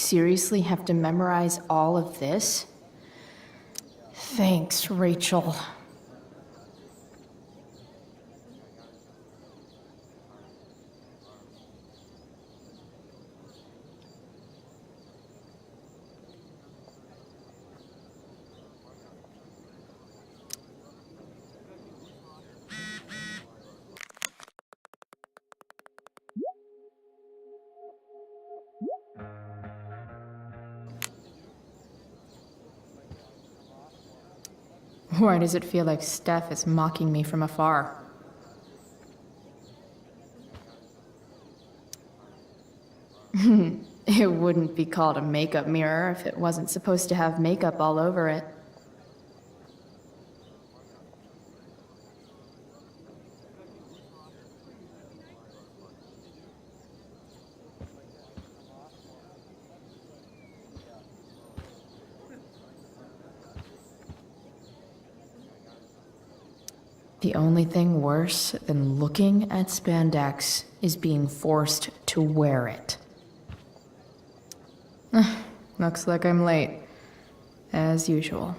seriously have to memorize all of this? Thanks, Rachel. Why does it feel like Steph is mocking me from afar? It wouldn't be called a makeup mirror if it wasn't supposed to have makeup all over it. The only thing worse than looking at spandex is being forced to wear it. Looks like I'm late, as usual.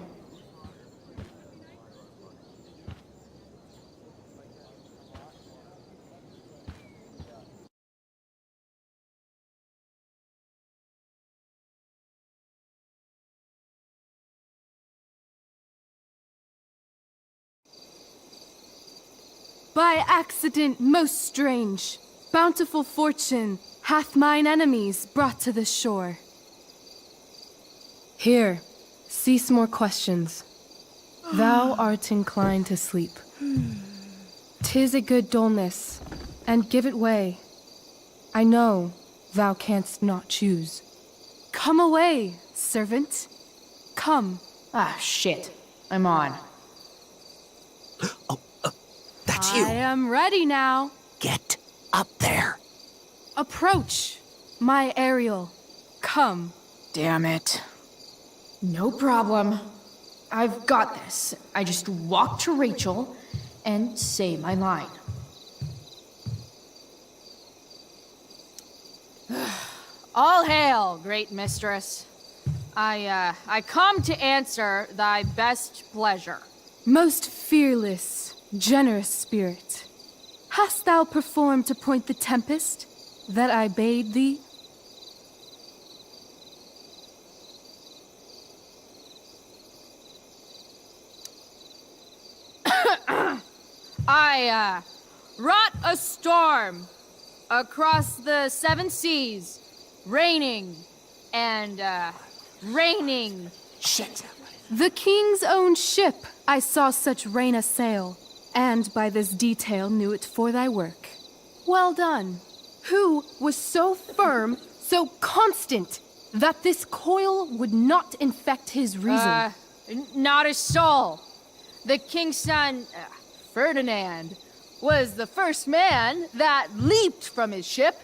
By accident most strange, bountiful fortune hath mine enemies brought to this shore. Here, cease more questions. Thou art inclined to sleep. 'Tis a good dullness, and give it way. I know thou canst not choose. Come away, servant. Come. Ah, shit. I'm on. That's you. I am ready now. Get up there. Approach, my Ariel. Come. Damn it. No problem. I've got this. I just walk to Rachel and say my line. All hail, great mistress. I come to answer thy best pleasure. Most fearless, generous spirit, hast thou performed to point the Tempest that I bade thee? I wrought a storm across the 7 seas, raining and raining. Shit. The king's own ship I saw such rain assail, and by this detail knew it for thy work. Well done. Who was so firm, so constant, that this coil would not infect his reason? Not a soul. The king's son, Ferdinand, was the first man that leaped from his ship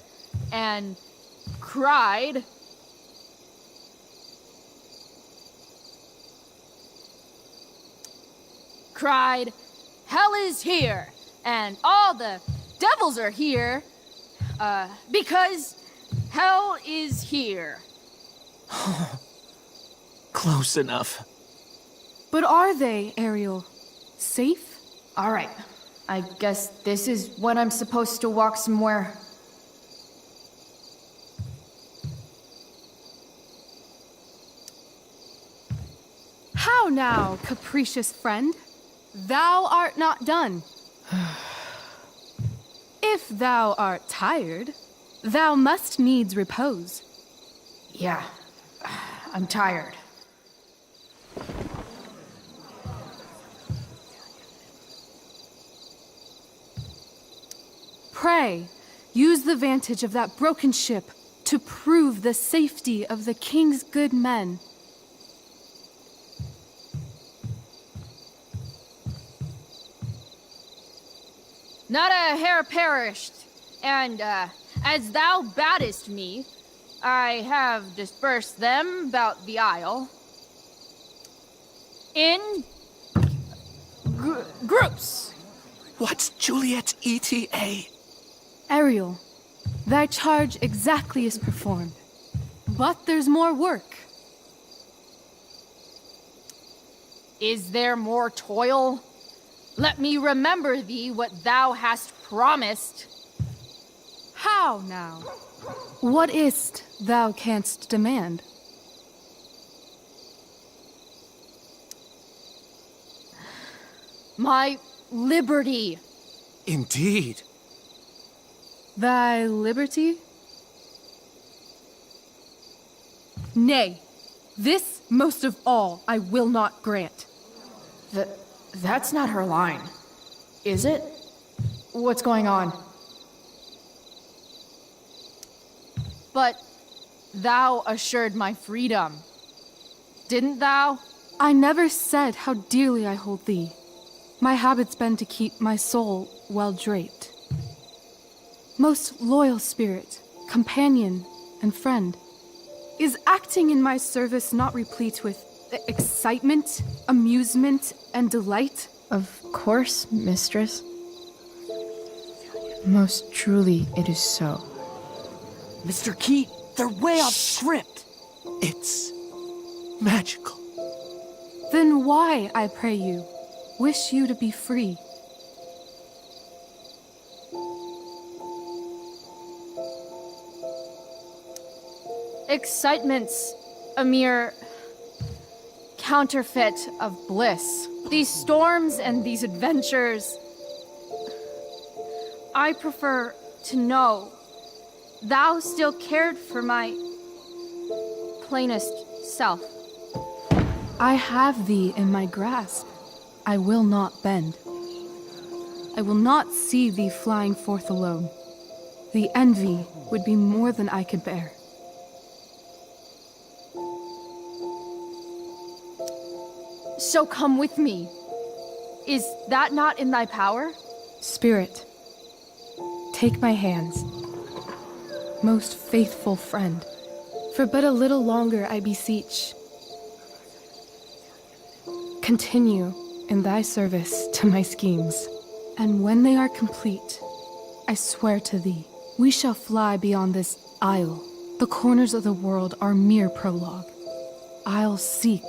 and cried, "Hell is here, and all the devils are here, because hell is here." Close enough. But are they, Ariel? Safe? All right. I guess this is when I'm supposed to walk somewhere. How now, capricious friend? Thou art not done. If thou art tired, thou must needs repose. Yeah. I'm tired. Pray, use the vantage of that broken ship to prove the safety of the king's good men. Not a hair perished, and as thou badest me, I have dispersed them about the isle in groups. What's Juliet's ETA? Ariel, thy charge exactly is performed. But there's more work. Is there more toil? Let me remember thee what thou hast promised. How now? What is't thou canst demand? My liberty. Indeed. Thy liberty? Nay, this most of all I will not grant. That's not her line, is it? What's going on? But thou assured my freedom, didn't thou? I never said how dearly I hold thee. My habit's been to keep my soul well draped. Most loyal spirit, companion, and friend, is acting in my service not replete with excitement, amusement, and delight? Of course, mistress. Most truly it is so. Mr. Keat, they're way off script. It's magical. Then why, I pray you, wish you to be free? Excitement's a mere counterfeit of bliss. These storms and these adventures, I prefer to know thou still cared for my plainest self. I have thee in my grasp. I will not bend. I will not see thee flying forth alone. The envy would be more than I could bear. So come with me. Is that not in thy power? Spirit, take my hands. Most faithful friend, for but a little longer I beseech. Continue in thy service to my schemes, and when they are complete, I swear to thee, we shall fly beyond this isle. The corners of the world are mere prologue. I'll seek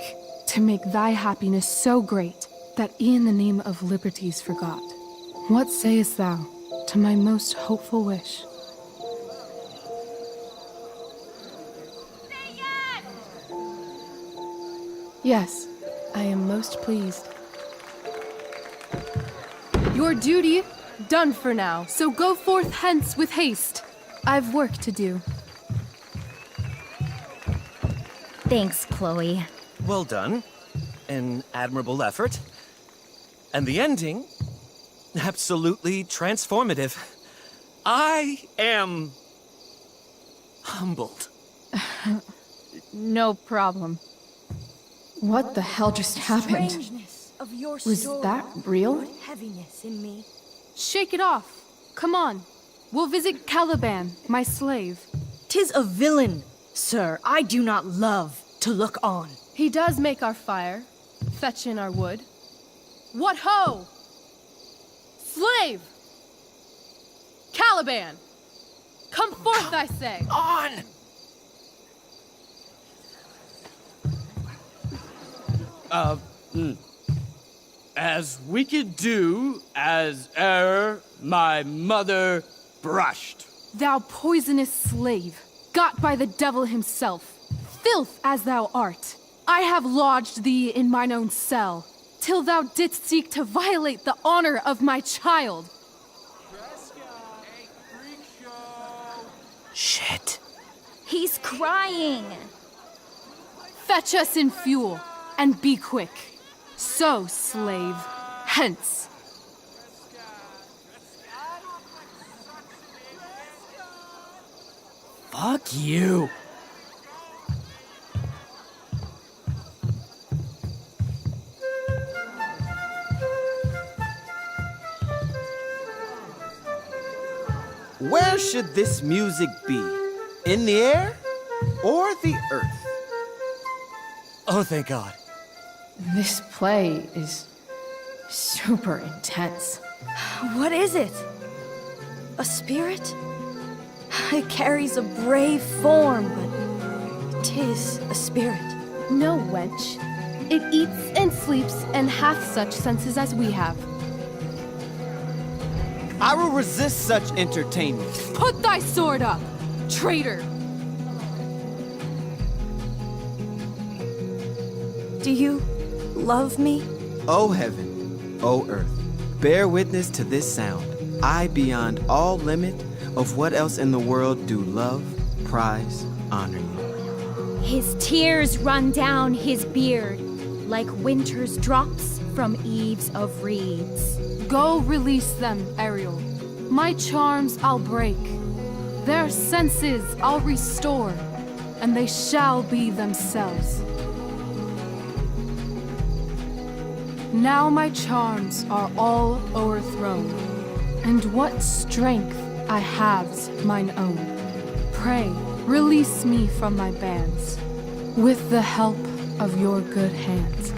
to make thy happiness so great that e'en the name of liberty's forgot. What sayest thou to my most hopeful wish? Yes, I am most pleased. Your duty done for now, so go forth hence with haste. I've work to do. Thanks, Chloe. Well done. An admirable effort. And the ending, absolutely transformative. I am humbled. No problem. What the hell just happened? Strangeness of your Was soul that real? put heaviness in me. Shake it off. Come on. We'll visit Caliban, my slave. 'Tis a villain, sir, I do not love to look on. He does make our fire, fetch in our wood. What ho! Slave! Caliban! Come forth, I say! On! As wicked do as e'er my mother brushed. Thou poisonous slave, got by the devil himself, filth as thou art, I have lodged thee in mine own cell, till thou didst seek to violate the honor of my child. Shit. He's crying. Fetch us in fuel, and be quick. So, slave, hence. Fuck you. Where should this music be? In the air or the earth? Oh, thank God. This play is super intense. What is it? A spirit? It carries a brave form, but 'Tis a spirit. No, wench. It eats and sleeps and hath such senses as we have. I will resist such entertainment. Put thy sword up, traitor! Do you love me? O heaven, O earth, bear witness to this sound. I, beyond all limit of what else in the world do love, prize, honor you. His tears run down his beard like winter's drops from eaves of reeds. Go release them, Ariel. My charms I'll break. Their senses I'll restore, and they shall be themselves. Now my charms are all o'erthrown, and what strength I have's mine own. Pray, release me from my bands, with the help of your good hands.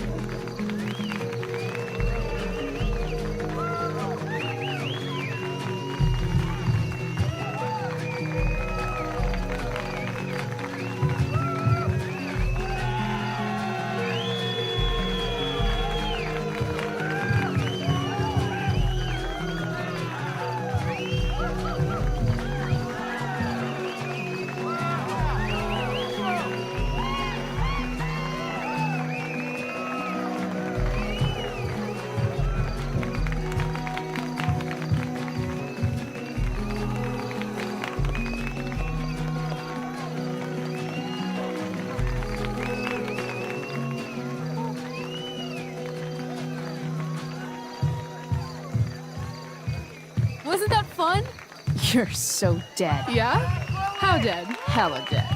Wasn't that fun? You're so dead. Yeah? How dead? Hella dead.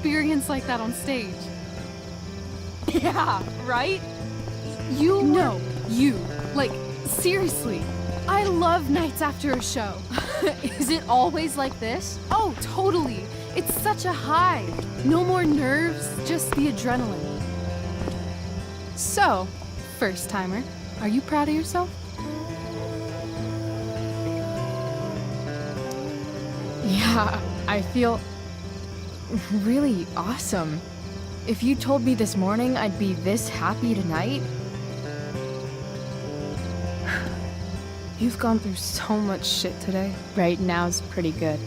Experience like that on stage. Yeah, right? You? No, you. Like, seriously. I love nights after a show. Is it always like this? Oh, totally. It's such a high. No more nerves, just the adrenaline. So, first timer, are you proud of yourself? Yeah, I feel really awesome. If you told me this morning I'd be this happy tonight, You've gone through so much shit today. right now's pretty good.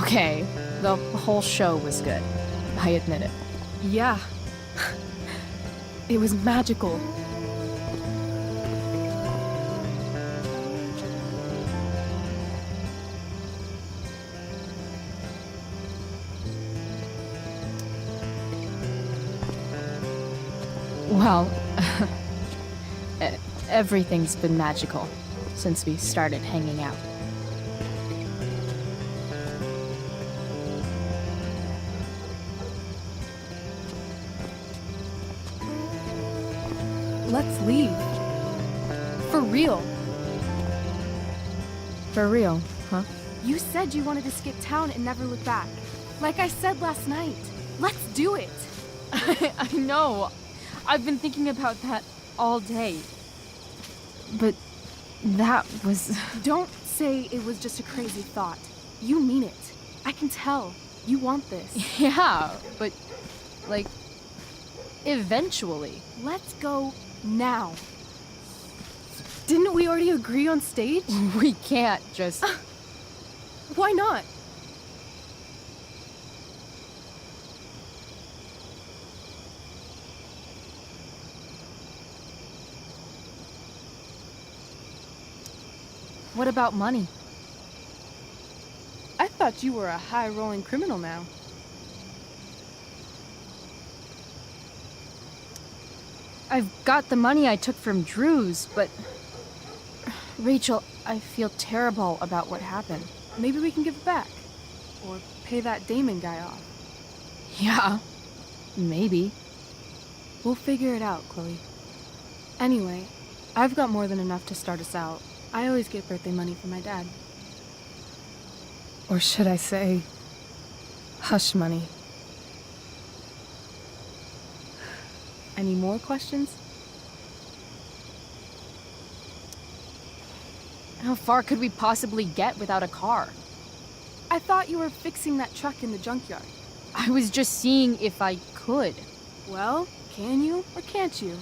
Okay, the whole show was good. I admit it. Yeah. It was magical. Well, everything's been magical since we started hanging out. let's leave. For real. For real, huh? You said you wanted to skip town and never look back. Like I said last night. Let's do it. I know. I've been thinking about that all day. But that was... Don't say it was just a crazy thought. You mean it. I can tell. You want this. Yeah, but, like, eventually. Let's go now. Didn't we already agree on stage? We can't just... Why not? What about money? I thought you were a high-rolling criminal now. I've got the money I took from Drew's, but... Rachel, I feel terrible about what happened. Maybe we can give it back. Or pay that Damon guy off. Yeah, maybe. We'll figure it out, Chloe. Anyway, I've got more than enough to start us out. I always get birthday money from my dad. Or should I say, hush money. Any more questions? How far could we possibly get without a car? I thought you were fixing that truck in the junkyard. I was just seeing if I could. Well, can you or can't you?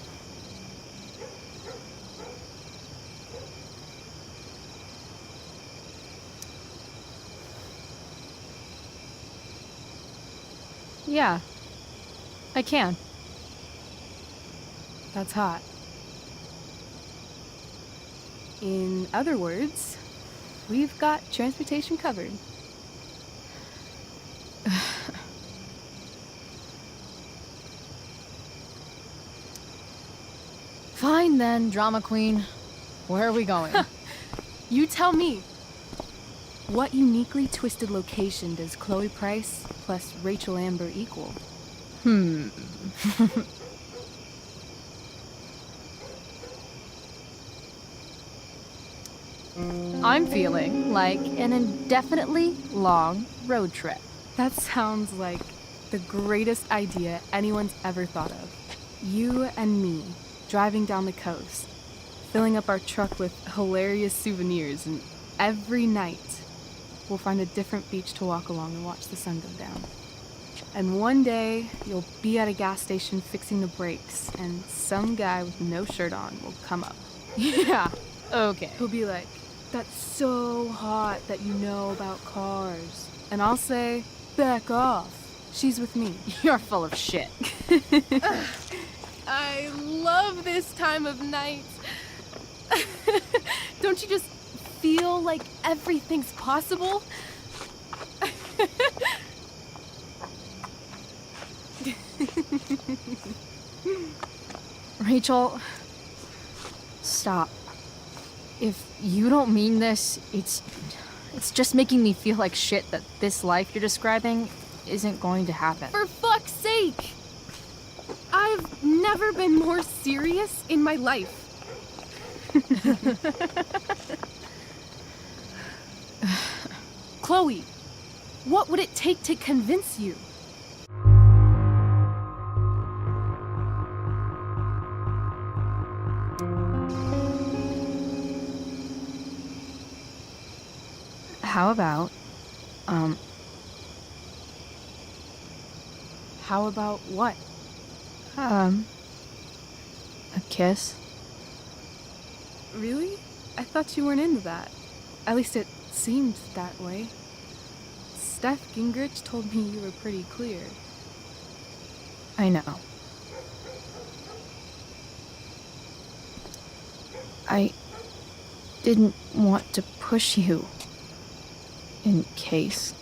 Yeah, I can. That's hot. In other words, we've got transportation covered. Fine then, drama queen. Where are we going? You tell me. What uniquely twisted location does Chloe Price plus Rachel Amber equal? I'm feeling like an indefinitely long road trip. That sounds like the greatest idea anyone's ever thought of. You and me, driving down the coast, filling up our truck with hilarious souvenirs, and every night we'll find a different beach to walk along and watch the sun go down. And one day, you'll be at a gas station fixing the brakes, and some guy with no shirt on will come up. Yeah, okay. He'll be like, "That's so hot that you know about cars." And I'll say, "Back off. She's with me." You're full of shit. I love this time of night. Don't you just feel like everything's possible? Rachel, stop. If you don't mean this, it's just making me feel like shit that this life you're describing isn't going to happen. For fuck's sake! I've never been more serious in my life. Chloe, what would it take to convince you? How about, How about what? a kiss? Really? I thought you weren't into that. At least it seemed that way. Steph Gingrich told me you were pretty clear. I know. I didn't want to push you. In case.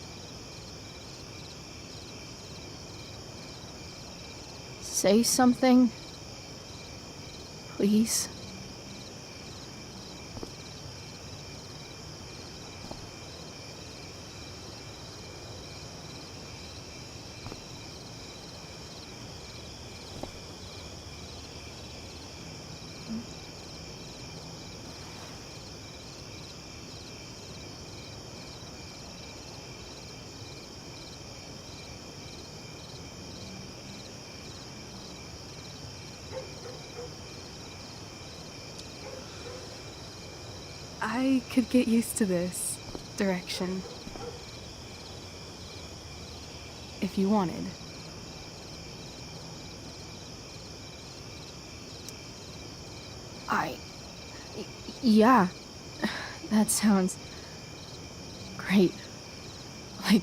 Say something. Please. I could get used to this direction. If you wanted. Yeah. That sounds great. Like,